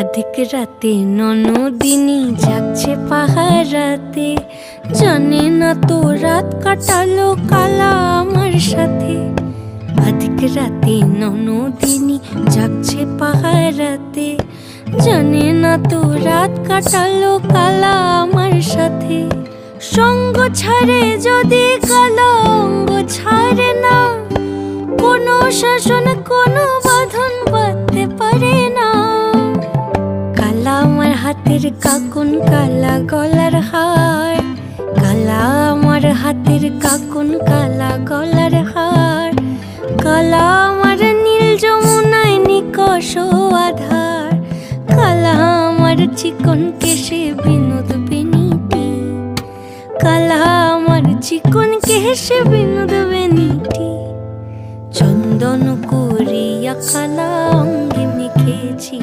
अधिक राते ননদিনী যাচ্ছে পাহারাতে, জানে না তো রাত কাটালো কালা আমার সাথে। अधिक রাতে ননদিনী যাচ্ছে পাহারাতে, জানে না তো রাত কাটালো কালা আমার সাথে। সঙ্গ ছাড়ে যদি কালা অঙ্গ ছাড়ে না, কোনো শাসন কোনো বাঁধন বাঁধতে পারে না। কালা আমার হাতের কাকুন কালা গলার হার, কালা আমার হাতের কাকুন কালা গলার হার, কালা আমার নীল যমুনায় নিকষ আধার, কালা আমার চিকন কেশে বিনোদ বেনিটি, কালা আমার চিকন কেশে বিনোদ বেনিটি। চন্দন করিয়া কালা অঙ্গে মেখেছি।